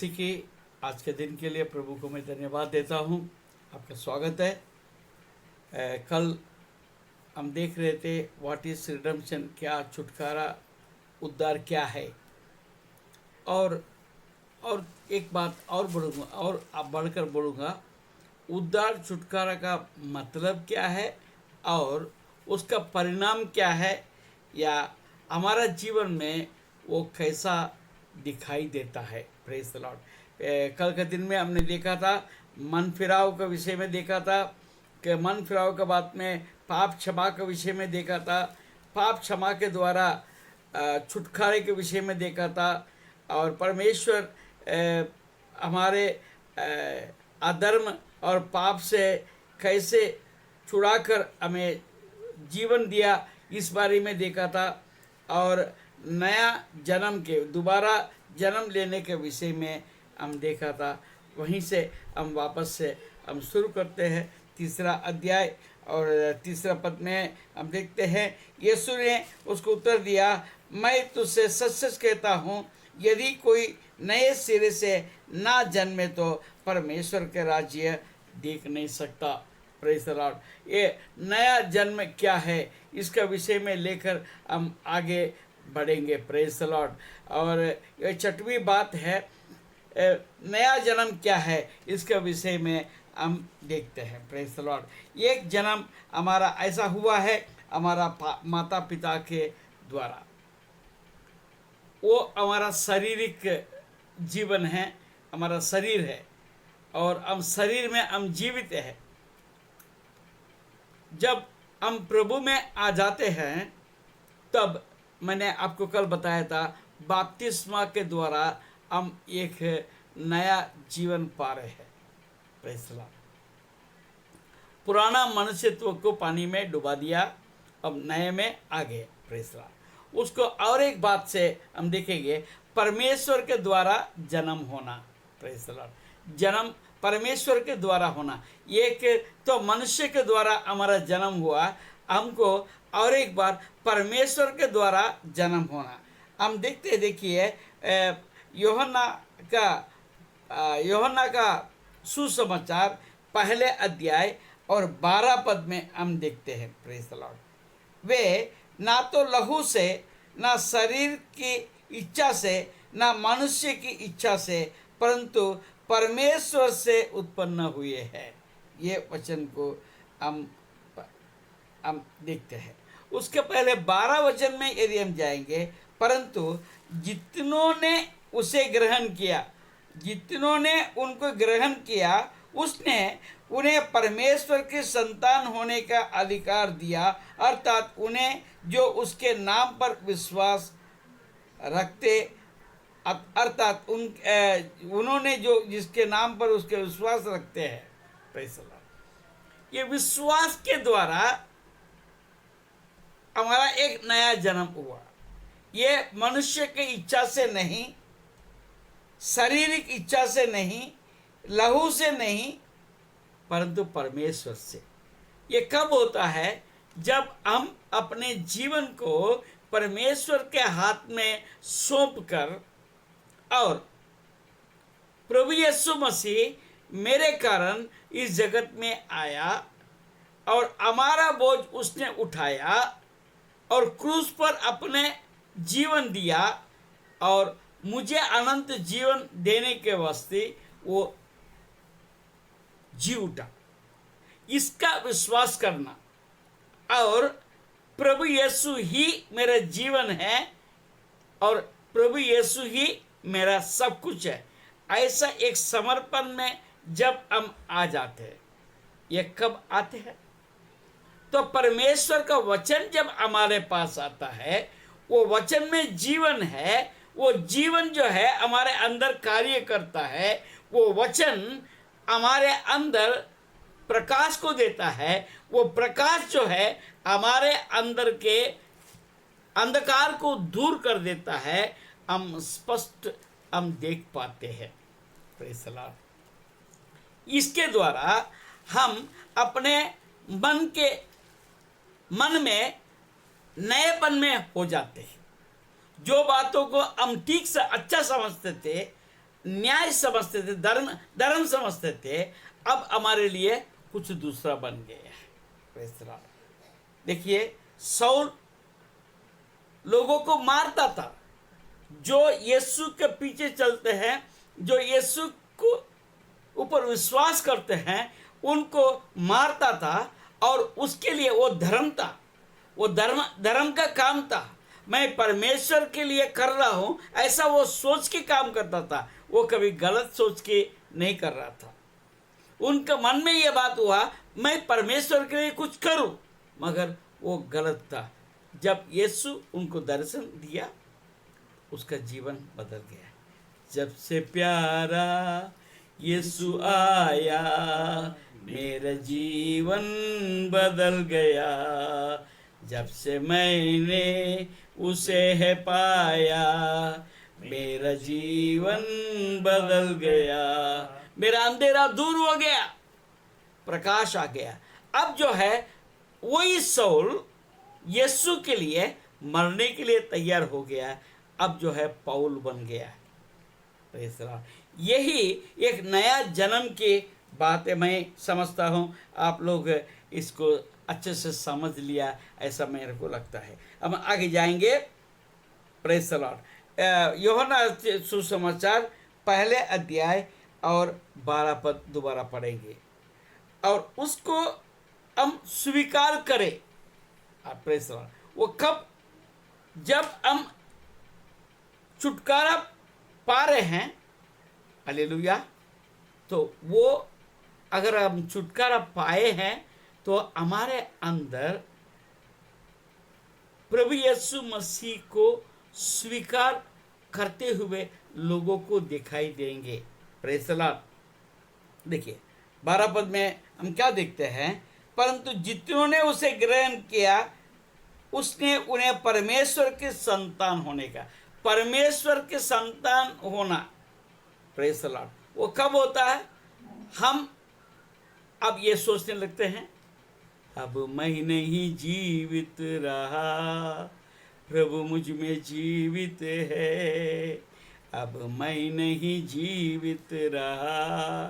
मसीह की आज के दिन के लिए प्रभु को मैं धन्यवाद देता हूँ। आपका स्वागत है। कल हम देख रहे थे व्हाट इज रिडेम्पशन, क्या छुटकारा, उद्धार क्या है। और एक बात और बढ़ूँगा और अब बढ़कर बोलूँगा, उद्धार छुटकारा का मतलब क्या है और उसका परिणाम क्या है, या हमारा जीवन में वो कैसा दिखाई देता है। Praise the Lord. कल के दिन में हमने देखा था, मन फिराव के विषय में देखा था कि मन फिराव के बाद में पाप क्षमा के विषय में देखा था, पाप क्षमा के द्वारा छुटकारे के विषय में देखा था, और परमेश्वर हमारे अधर्म और पाप से कैसे छुड़ाकर हमें जीवन दिया, इस बारे में देखा था। और नया जन्म के दोबारा जन्म लेने के विषय में हम देखा था। वहीं से हम वापस से हम शुरू करते हैं तीसरा अध्याय और तीसरा पद में हम देखते हैं, यीशु ने उसको उत्तर दिया, मैं तुझसे सच सच कहता हूँ, यदि कोई नए सिरे से ना जन्मे तो परमेश्वर के राज्य देख नहीं सकता। Praise the Lord. ये नया जन्म क्या है, इसका विषय में लेकर हम आगे बढ़ेंगे। Praise the Lord. और ये छठवीं बात है, नया जन्म क्या है, इसका विषय में हम देखते हैं। Praise the Lord. एक जन्म हमारा ऐसा हुआ है हमारा माता पिता के द्वारा, वो हमारा शारीरिक जीवन है, हमारा शरीर है और हम शरीर में हम जीवित हैं। जब हम प्रभु में आ जाते हैं तब मैंने आपको कल बताया था, बपतिस्मा के द्वारा हम एक नया जीवन पा रहे हैं। Praise the Lord. पुराना मनुष्यत्व को पानी में डुबा दिया, अब नए में आ गए। Praise the Lord. उसको और एक बात से हम देखेंगे, परमेश्वर के द्वारा जन्म होना। Praise the Lord. जन्म परमेश्वर के द्वारा होना। एक तो मनुष्य के द्वारा हमारा जन्म हुआ, हमको और एक बार परमेश्वर के द्वारा जन्म होना। हम देखते, देखिए यूहन्ना का सुसमाचार पहले अध्याय और 12 पद में हम देखते हैं। Praise the Lord. वे ना तो लहू से, ना शरीर की इच्छा से, ना मनुष्य की इच्छा से, परंतु परमेश्वर से उत्पन्न हुए हैं। ये वचन को हम देखते हैं। उसके पहले 12 वचन में यदि हम जाएंगे, परंतु जितनों ने उसे ग्रहण किया, जितनों ने उनको ग्रहण किया, उसने उन्हें परमेश्वर के संतान होने का अधिकार दिया, अर्थात उन्हें जो उसके नाम पर विश्वास रखते, अर्थात उन्होंने जो जिसके नाम पर उसके विश्वास रखते हैं। Praise the Lord. ये विश्वास के द्वारा हमारा एक नया जन्म हुआ। ये मनुष्य की इच्छा से नहीं, शारीरिक इच्छा से नहीं, लहू से नहीं, परंतु परमेश्वर से। ये कब होता है? जब हम अपने जीवन को परमेश्वर के हाथ में सौंप कर, और प्रभु यीशु मसीह मेरे कारण इस जगत में आया और हमारा बोझ उसने उठाया और क्रूस पर अपने जीवन दिया और मुझे अनंत जीवन देने के वास्ते वो जी उठा। इसका विश्वास करना, और प्रभु यीशु ही मेरा जीवन है और प्रभु यीशु ही मेरा सब कुछ है, ऐसा एक समर्पण में जब हम आ जाते हैं। ये कब आते हैं? तो परमेश्वर का वचन जब हमारे पास आता है, वो वचन में जीवन है, वो जीवन जो है हमारे अंदर कार्य करता है। वो वचन हमारे अंदर प्रकाश को देता है। वो प्रकाश जो है हमारे अंदर के अंधकार को दूर कर देता है। हम स्पष्ट हम देख पाते हैं। Praise the Lord. इसके द्वारा हम अपने मन में नएपन में हो जाते हैं। जो बातों को हम ठीक से अच्छा समझते थे, न्याय समझते थे, धर्म समझते थे, अब हमारे लिए कुछ दूसरा बन गया है। Praise the Lord. देखिए, शाऊल लोगों को मारता था। जो यीशु के पीछे चलते हैं, जो यीशु को ऊपर विश्वास करते हैं, उनको मारता था। और उसके लिए वो धर्म था, वो धर्म का काम था। मैं परमेश्वर के लिए कर रहा हूं, ऐसा वो सोच के काम करता था। वो कभी गलत सोच के नहीं कर रहा था। उनके मन में ये बात हुआ, मैं परमेश्वर के लिए कुछ करूं, मगर वो गलत था। जब यीशु उनको दर्शन दिया, उसका जीवन बदल गया। जब से प्यारा यीशु आया, मेरा जीवन बदल गया। जब से मैंने उसे है पाया, मेरा जीवन बदल गया। मेरा अंधेरा दूर हो गया, प्रकाश आ गया। अब जो है वही शाऊल यीशु के लिए मरने के लिए तैयार हो गया, अब जो है पौल बन गया। यही एक नया जन्म की बात है, मैं समझता हूँ आप लोग इसको अच्छे से समझ लिया, ऐसा मेरे को लगता है। अब आगे जाएंगे। Praise the Lord. यूहन्ना सुसमाचार पहले अध्याय और 12 पद दोबारा पढ़ेंगे और उसको हम स्वीकार करें। Praise the Lord. वो कब? जब हम छुटकारा पा रहे हैं, हालेलुया। तो वो अगर हम छुटकारा पाए हैं तो हमारे अंदर प्रभु यीशु मसीह को स्वीकार करते हुए लोगों को दिखाई देंगे। Praise the Lord. देखिए 12 पद में हम क्या देखते हैं? परंतु जितनों ने उसे ग्रहण किया, उसने उन्हें परमेश्वर के संतान होने का, परमेश्वर के संतान होना, प्रेज़ द लॉर्ड, वो कब होता है? हम अब ये सोचने लगते हैं, अब मैं नहीं जीवित रहा, प्रभु मुझ में जीवित है। अब मैं नहीं जीवित रहा,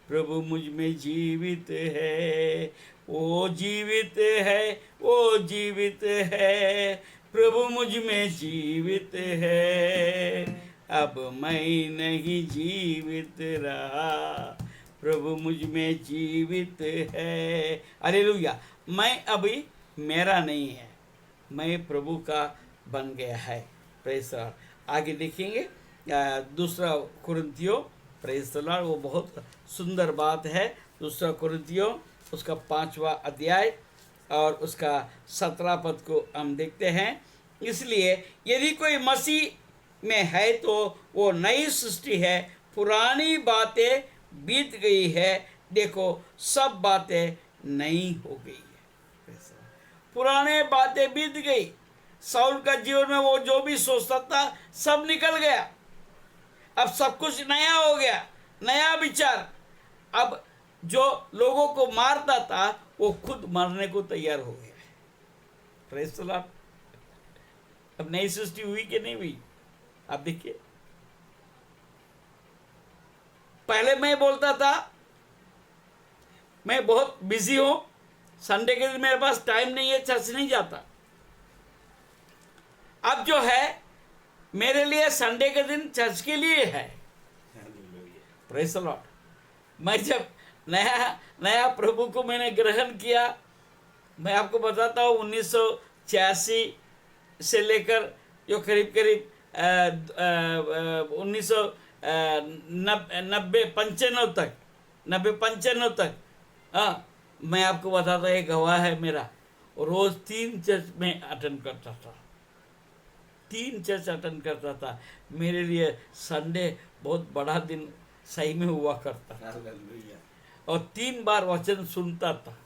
प्रभु मुझ में जीवित है। वो जीवित है, वो जीवित है, प्रभु मुझ में जीवित है। अब मैं नहीं जीवित रहा, प्रभु मुझ में जीवित है। हालेलुया। मैं अभी मेरा नहीं है, मैं प्रभु का बन गया है। Praise the Lord. आगे देखेंगे दूसरा कुरिन्थियों, प्रेज़ द लॉर्ड, वो बहुत सुंदर बात है। दूसरा कुरिन्थियों उसका 5वां अध्याय और उसका 17 पद को हम देखते हैं। इसलिए यदि कोई मसीह में है तो वो नई सृष्टि है, पुरानी बातें बीत गई है, देखो सब बातें नई हो गई है। पुराने बातें बीत गई। शाऊल का जीवन में वो जो भी सोचता था सब निकल गया। अब सब कुछ नया हो गया, नया विचार। अब जो लोगों को मारता था वो खुद मरने को तैयार हो गया। Praise the Lord. अब नई सृष्टि हुई कि नहीं हुई? आप देखिए, पहले मैं बोलता था मैं बहुत बिजी हूं, संडे के दिन मेरे पास टाइम नहीं है, चर्च नहीं जाता। अब जो है मेरे लिए संडे के दिन चर्च के लिए है। Praise the Lord. मैं जब नया प्रभु को मैंने ग्रहण किया, मैं आपको बताता हूँ 1986 से लेकर जो करीब 1995 तक, हाँ, मैं आपको बताता, एक गवाह है मेरा, रोज 3 चर्च में अटेंड करता था, 3 चर्च अटेंड करता था। मेरे लिए संडे बहुत बड़ा दिन सही में हुआ करता था और 3 बार वचन सुनता था।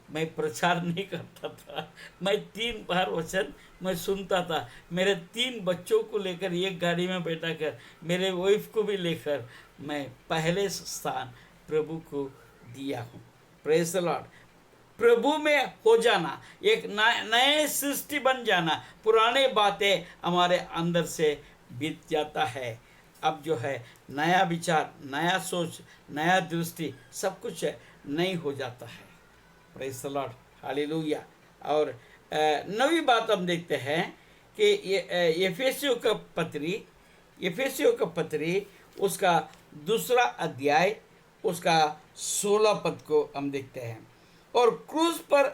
मैं प्रचार नहीं करता था, मैं 3 बार वचन मैं सुनता था। मेरे 3 बच्चों को लेकर एक गाड़ी में बैठा कर, मेरे वाइफ को भी लेकर मैं पहले स्थान प्रभु को दिया हूँ। Praise the Lord. प्रभु में हो जाना, एक नए सृष्टि बन जाना, पुराने बातें हमारे अंदर से बीत जाता है। अब जो है नया विचार, नया सोच, नया दृष्टि, सब कुछ नई हो जाता है। Praise the Lord, hallelujah. और नवी बात हम देखते हैं कि ये एफेसियों का पत्री उसका 2 अध्याय उसका 16 पद को हम देखते हैं। और क्रूस पर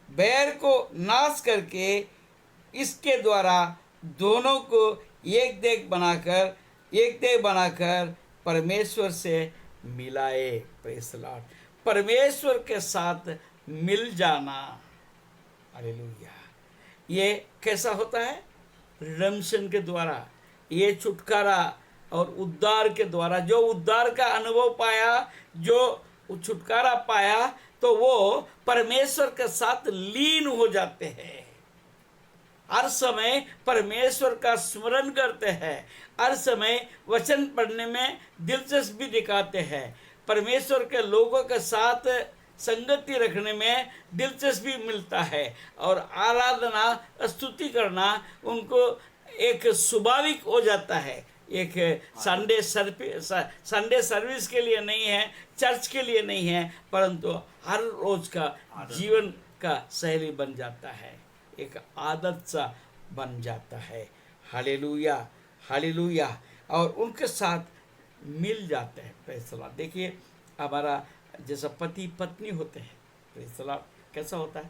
बैर को नाश करके इसके द्वारा दोनों को एक देह बनाकर परमेश्वर से मिलाए। प्रेज़ द लॉर्ड, परमेश्वर के साथ मिल जाना। हालेलुया। ये कैसा होता है? रिडेम्पशन के द्वारा, ये छुटकारा और उद्धार के द्वारा। जो उद्धार का अनुभव पाया, जो छुटकारा पाया, तो वो परमेश्वर के साथ लीन हो जाते हैं। हर समय परमेश्वर का स्मरण करते हैं, हर समय वचन पढ़ने में दिलचस्पी दिखाते हैं, परमेश्वर के लोगों के साथ संगति रखने में दिलचस्पी मिलता है, और आराधना, स्तुति करना उनको एक स्वाभाविक हो जाता है। एक संडे सर्विस के लिए नहीं है, चर्च के लिए नहीं है, परंतु हर रोज का जीवन का शैली बन जाता है, एक आदत सा बन जाता है। Hallelujah, hallelujah. और उनके साथ मिल जाते हैं। Praise the Lord. देखिए, हमारा जैसा पति पत्नी होते हैं, प्रेज़ द लॉर्ड, कैसा होता है?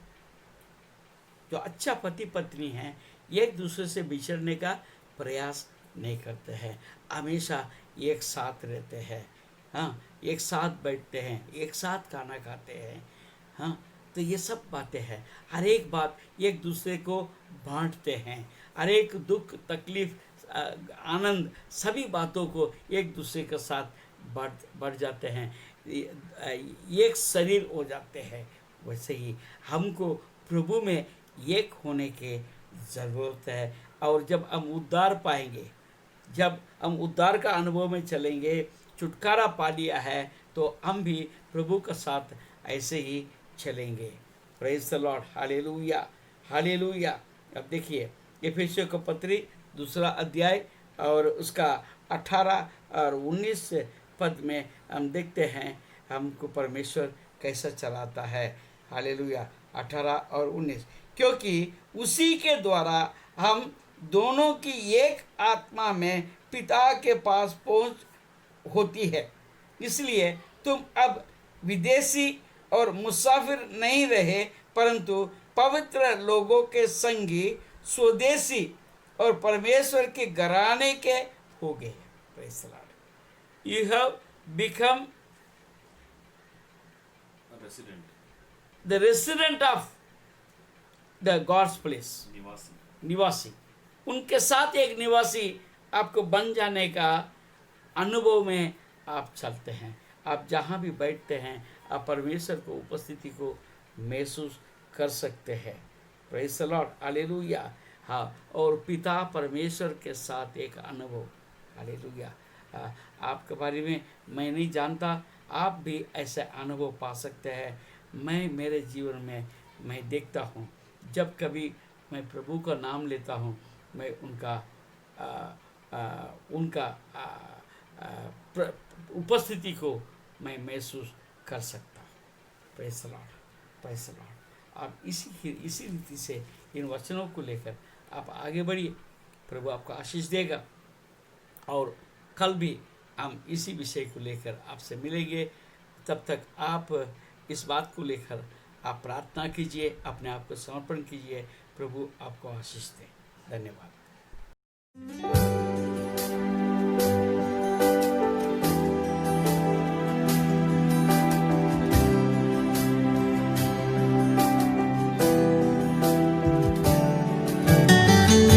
जो अच्छा पति पत्नी है, एक दूसरे से बिछड़ने का प्रयास नहीं करते हैं, हमेशा एक साथ रहते हैं। हाँ, एक साथ बैठते हैं, एक साथ खाना खाते हैं। हाँ, तो ये सब बातें हैं। हर एक बात एक दूसरे को बांटते हैं, हर एक दुख, तकलीफ, आनंद, सभी बातों को एक दूसरे के साथ बढ़ जाते हैं, एक शरीर हो जाते हैं। वैसे ही हमको प्रभु में एक होने की ज़रूरत है। और जब हम उद्धार पाएंगे, जब हम उद्धार का अनुभव में चलेंगे, छुटकारा पा लिया है, तो हम भी प्रभु के साथ ऐसे ही चलेंगे। Praise the Lord, hallelujah, hallelujah. अब देखिए, एफेसियों का पत्री 2 अध्याय और उसका 18 और 19 पद में हम देखते हैं हमको परमेश्वर कैसा चलाता है। हालेलुया, 18 और 19। क्योंकि उसी के द्वारा हम दोनों की एक आत्मा में पिता के पास पहुंच होती है, इसलिए तुम अब विदेशी और मुसाफिर नहीं रहे, परंतु पवित्र लोगों के संगी, स्वदेशी और परमेश्वर के घराने के हो गए। Praise the Lord. You have become the resident of the gods place, निवासी। उनके साथ एक निवासी आपको बन जाने का अनुभव में आप चलते हैं। आप जहाँ भी बैठते हैं, आप परमेश्वर को उपस्थिति को महसूस कर सकते हैं। Praise the Lord, hallelujah. हाँ, और पिता परमेश्वर के साथ एक अनुभव। हालेलुया। आपके बारे में मैं नहीं जानता, आप भी ऐसे अनुभव पा सकते हैं। मैं मेरे जीवन में मैं देखता हूँ, जब कभी मैं प्रभु का नाम लेता हूँ, मैं उनका उपस्थिति को मैं महसूस कर सकता हूँ। Praise the Lord, praise the Lord. आप इसी रीति से इन वचनों को लेकर आप आगे बढ़िए, प्रभु आपको आशीष देगा। और कल भी हम इसी विषय को लेकर आपसे मिलेंगे। तब तक आप इस बात को लेकर आप प्रार्थना कीजिए, अपने आप को समर्पण कीजिए। प्रभु आपको आशीष दे। धन्यवाद।